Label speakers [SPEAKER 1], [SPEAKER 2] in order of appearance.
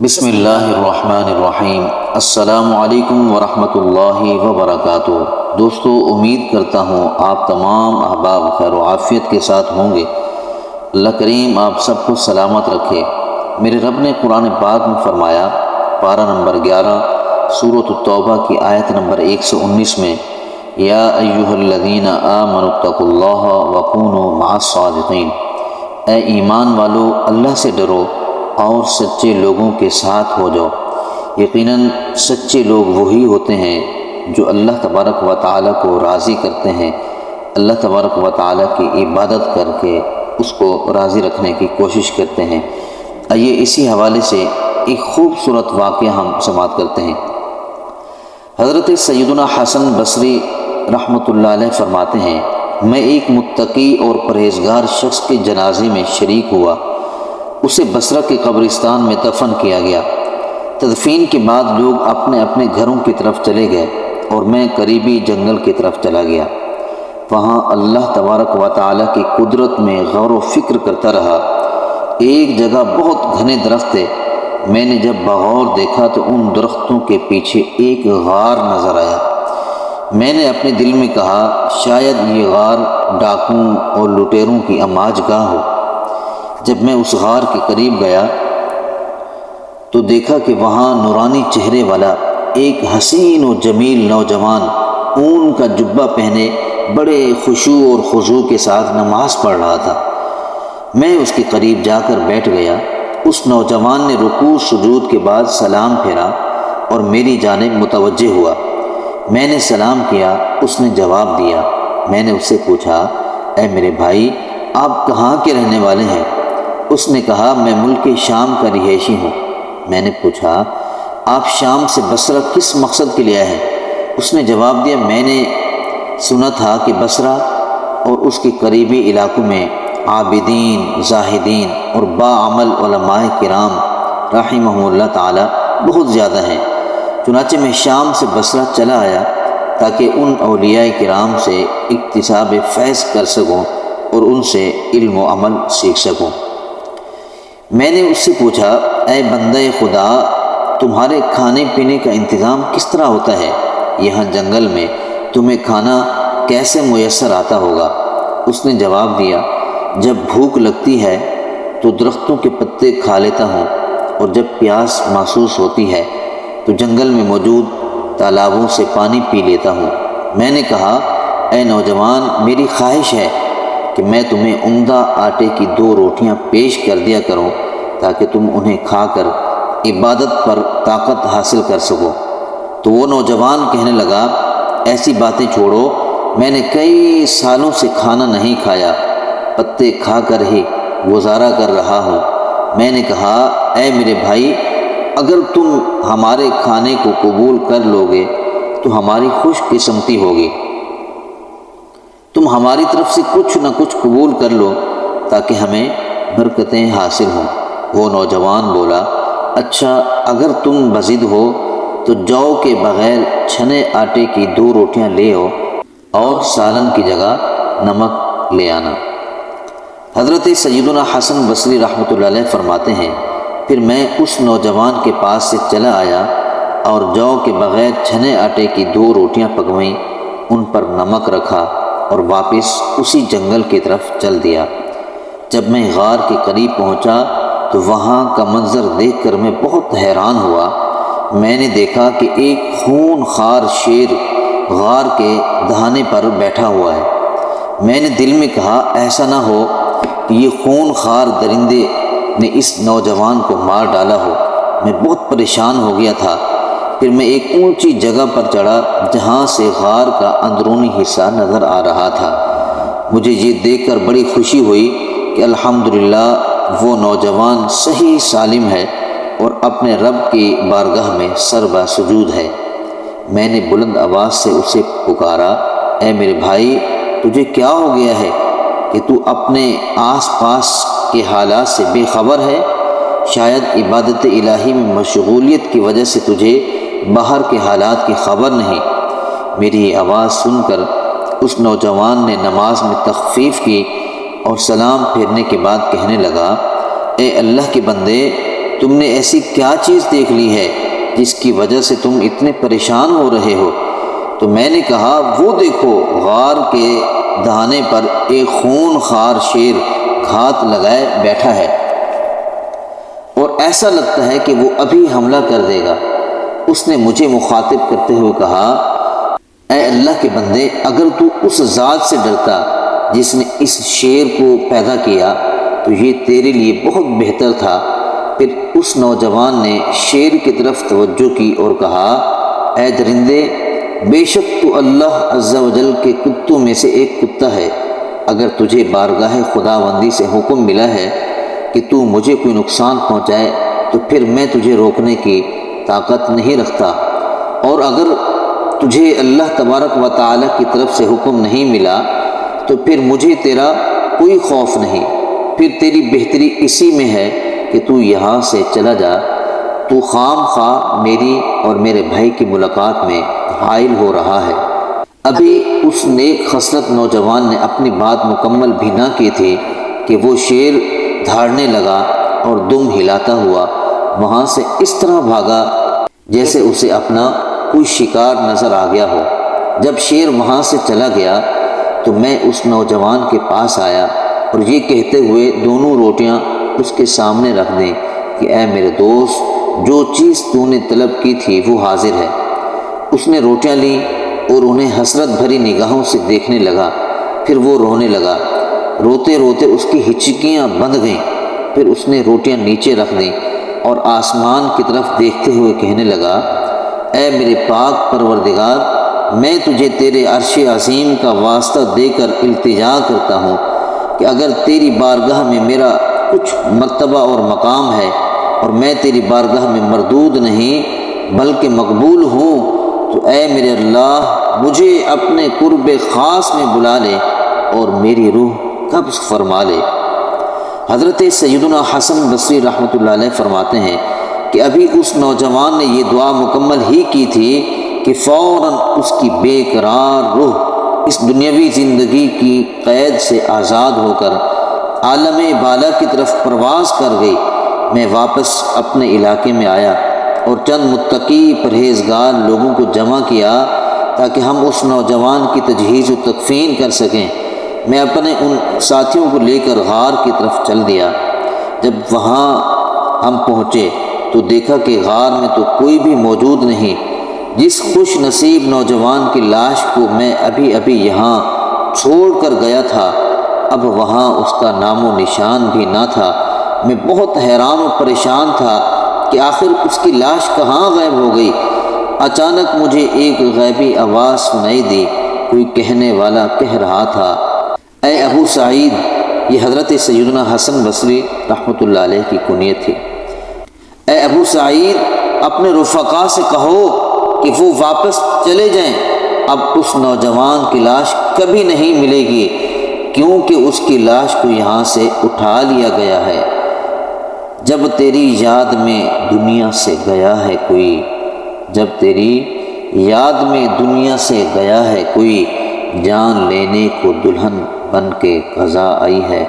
[SPEAKER 1] بسم اللہ الرحمن الرحیم۔ السلام علیکم ورحمۃ اللہ وبرکاتہ۔ دوستو، امید کرتا ہوں آپ تمام احباب خیر و عافیت کے ساتھ ہوں گے۔ اللہ کریم آپ سب کو سلامت رکھے۔ میرے رب نے قرآن پاک میں فرمایا، پارہ نمبر 11 سورۃ التوبہ کی آیت نمبر 119 میں، یا ایھا الذین آمنوا اتقوا اللہ وکونوا مع الصادقین، اے ایمان والو اللہ سے ڈرو اور سچے لوگوں کے ساتھ ہو جاؤ۔ یقیناً سچے لوگ وہی ہوتے ہیں جو اللہ تبارک و تعالیٰ کو راضی کرتے ہیں، اللہ تبارک و تعالیٰ کی عبادت کر کے اس کو راضی رکھنے کی کوشش کرتے ہیں۔ آئیے اسی حوالے سے ایک خوبصورت واقعہ ہم سماعت کرتے ہیں۔ حضرت سیدنا حسن بصری رحمۃ اللہ علیہ فرماتے ہیں، میں ایک متقی اور پرہیزگار شخص کے جنازے میں شریک ہوا۔ اسے بصرہ کے قبرستان میں دفن کیا گیا۔ تدفین کے بعد لوگ اپنے اپنے گھروں کی طرف چلے گئے اور میں قریبی جنگل کی طرف چلا گیا۔ وہاں اللہ تبارک و تعالیٰ کی قدرت میں غور و فکر کرتا رہا۔ ایک جگہ بہت گھنے درخت تھے۔ میں نے جب بغور دیکھا تو ان درختوں کے پیچھے ایک غار نظر آیا۔ میں نے اپنے دل میں کہا، شاید یہ غار ڈاکوؤں اور لٹیروں کی اماج گاہ ہو۔ جب میں اس غار کے قریب گیا تو دیکھا کہ وہاں نورانی چہرے والا ایک حسین و جمیل نوجوان اون کا جبہ پہنے بڑے خشوع اور خضوع کے ساتھ نماز پڑھ رہا تھا۔ میں اس کے قریب جا کر بیٹھ گیا۔ اس نوجوان نے رکوع سجود کے بعد سلام پھیرا اور میری جانب متوجہ ہوا۔ میں نے سلام کیا، اس نے جواب دیا۔ میں نے اس سے پوچھا، اے میرے بھائی، آپ کہاں کے رہنے والے ہیں؟ اس نے کہا، میں ملک شام کا رہائشی ہوں۔ میں نے پوچھا، آپ شام سے بصرہ کس مقصد کے لیے آئے ہیں؟ اس نے جواب دیا، میں نے سنا تھا کہ بصرہ اور اس کے قریبی علاقوں میں عابدین، زاہدین اور باعمل علماء کرام رحمہم اللہ تعالی بہت زیادہ ہیں۔ چنانچہ میں شام سے بصرہ چلا آیا تاکہ ان اولیاء کرام سے اکتساب فیض کر سکوں اور ان سے علم و عمل سیکھ سکوں۔ میں نے اس سے پوچھا، اے بندہ خدا، تمہارے کھانے پینے کا انتظام کس طرح ہوتا ہے؟ یہاں جنگل میں تمہیں کھانا کیسے میسر آتا ہوگا؟ اس نے جواب دیا، جب بھوک لگتی ہے تو درختوں کے پتے کھا لیتا ہوں، اور جب پیاس محسوس ہوتی ہے تو جنگل میں موجود تالابوں سے پانی پی لیتا ہوں۔ میں نے کہا، اے نوجوان، میری خواہش ہے کہ میں تمہیں عمدہ آٹے کی 2 روٹیاں پیش کر دیا کروں تاکہ تم انہیں کھا کر عبادت پر طاقت حاصل کر سکو۔ تو وہ نوجوان کہنے لگا، ایسی باتیں چھوڑو، میں نے کئی سالوں سے کھانا نہیں کھایا، پتے کھا کر ہی گزارا کر رہا ہوں۔ میں نے کہا، اے میرے بھائی، اگر تم ہمارے کھانے کو قبول کر لوگے تو ہماری خوش قسمتی ہوگی۔ تم ہماری طرف سے کچھ نہ کچھ قبول کر لو تاکہ ہمیں برکتیں حاصل ہوں۔ وہ نوجوان بولا، اچھا، اگر تم بضد ہو تو جو کے بغیر چھنے آٹے کی 2 روٹیاں لے آؤ اور سالن کی جگہ نمک لے آنا۔ حضرت سیدنا حسن بصری رحمۃ اللہ علیہ فرماتے ہیں، پھر میں اس نوجوان کے پاس سے چلا آیا اور جو کے بغیر چھنے آٹے کی 2 روٹیاں پکوائیں، ان پر نمک رکھا اور واپس اسی جنگل کی طرف چل دیا۔ جب میں غار کے قریب پہنچا تو وہاں کا منظر دیکھ کر میں بہت حیران ہوا۔ میں نے دیکھا کہ ایک خون خوار شیر غار کے دہانے پر بیٹھا ہوا ہے۔ میں نے دل میں کہا، ایسا نہ ہو کہ یہ خون خوار درندے نے اس نوجوان کو مار ڈالا ہو۔ میں بہت پریشان ہو گیا تھا۔ پھر میں ایک اونچی جگہ پر چڑھا جہاں سے غار کا اندرونی حصہ نظر آ رہا تھا۔ مجھے یہ دیکھ کر بڑی خوشی ہوئی کہ الحمدللہ وہ نوجوان صحیح سالم ہے اور اپنے رب کی بارگاہ میں سربا سجود ہے۔ میں نے بلند آواز سے اسے پکارا، اے میرے بھائی، تجھے کیا ہو گیا ہے کہ تو اپنے آس پاس کے حالات سے بے خبر ہے؟ شاید عبادت الہی میں مشغولیت کی وجہ سے تجھے باہر کے حالات کی خبر نہیں۔ میری آواز سن کر اس نوجوان نے نماز میں تخفیف کی اور سلام پھیرنے کے بعد کہنے لگا، اے اللہ کے بندے، تم نے ایسی کیا چیز دیکھ لی ہے جس کی وجہ سے تم اتنے پریشان ہو رہے ہو؟ تو میں نے کہا وہ دیکھو، غار کے دہانے پر ایک خون خوار شیر گھات لگائے بیٹھا ہے اور ایسا لگتا ہے کہ وہ ابھی حملہ کر دے گا۔ اس نے مجھے مخاطب کرتے ہوئے کہا، اے اللہ کے بندے، اگر تو اس ذات سے ڈرتا جس نے اس شیر کو پیدا کیا تو یہ تیرے لیے بہت بہتر تھا۔ پھر اس نوجوان نے شیر کی طرف توجہ کی اور کہا، اے درندے، بے شک تو اللہ عز و جل کے کتوں میں سے ایک کتا ہے۔ اگر تجھے بارگاہ خداوندی سے حکم ملا ہے کہ تو مجھے کوئی نقصان پہنچائے تو پھر میں تجھے روکنے کی طاقت نہیں رکھتا، اور اگر تجھے اللہ تبارک و تعالی کی طرف سے حکم نہیں ملا تو پھر مجھے تیرا کوئی خوف نہیں۔ پھر تیری بہتری اسی میں ہے کہ تو یہاں سے چلا جا، تو خام خواہ میری اور میرے بھائی کی ملاقات میں حائل ہو رہا ہے۔ ابھی اس نیک خصلت نوجوان نے اپنی بات مکمل بھی نہ کی تھی کہ وہ شیر دھاڑنے لگا اور دم ہلاتا ہوا وہاں سے اس طرح بھاگا جیسے اسے اپنا کوئی شکار نظر آ گیا ہو۔ جب شیر وہاں سے چلا گیا تو میں اس نوجوان کے پاس آیا اور یہ کہتے ہوئے دونوں روٹیاں اس کے سامنے رکھ دیں کہ اے میرے دوست، جو چیز تو نے طلب کی تھی وہ حاضر ہے۔ اس نے روٹیاں لیں اور انہیں حسرت بھری نگاہوں سے دیکھنے لگا، پھر وہ رونے لگا۔ روتے روتے اس کی ہچکیاں بندھ گئیں۔ پھر اس نے روٹیاں نیچے رکھ دیں اور آسمان کی طرف دیکھتے ہوئے کہنے لگا، اے میرے پاک پروردگار، میں تجھے تیرے عرش عظیم کا واسطہ دے کر التجا کرتا ہوں کہ اگر تیری بارگاہ میں میرا کچھ مرتبہ اور مقام ہے اور میں تیری بارگاہ میں مردود نہیں بلکہ مقبول ہوں، تو اے میرے اللہ، مجھے اپنے قرب خاص میں بلا لے اور میری روح قبض فرما لے۔ حضرت سیدنا حسن بصری رحمۃ اللہ علیہ فرماتے ہیں کہ ابھی اس نوجوان نے یہ دعا مکمل ہی کی تھی کہ فوراً اس کی بے قرار روح اس دنیاوی زندگی کی قید سے آزاد ہو کر عالم بالا کی طرف پرواز کر گئی۔ میں واپس اپنے علاقے میں آیا اور چند متقی پرہیزگار لوگوں کو جمع کیا تاکہ ہم اس نوجوان کی تجہیز و تکفین کر سکیں۔ میں اپنے ان ساتھیوں کو لے کر غار کی طرف چل دیا۔ جب وہاں ہم پہنچے تو دیکھا کہ غار میں تو کوئی بھی موجود نہیں۔ جس خوش نصیب نوجوان کی لاش کو میں ابھی یہاں چھوڑ کر گیا تھا، اب وہاں اس کا نام و نشان بھی نہ تھا۔ میں بہت حیران و پریشان تھا کہ آخر اس کی لاش کہاں غائب ہو گئی۔ اچانک مجھے ایک غیبی آواز سنائی دی۔ کوئی کہنے والا کہہ رہا تھا، اے ابو سعید، یہ حضرت سیدنا حسن بصری رحمۃ اللہ علیہ کی کنیت تھی، اے ابو سعید، اپنے رفقا سے کہو کہ وہ واپس چلے جائیں، اب اس نوجوان کی لاش کبھی نہیں ملے گی کیونکہ اس کی لاش کو یہاں سے اٹھا لیا گیا ہے۔ جب تیری یاد میں دنیا سے گیا ہے کوئی، جب تیری یاد میں دنیا سے گیا ہے کوئی، جان لینے کو دلہن بن کے قضا آئی ہے۔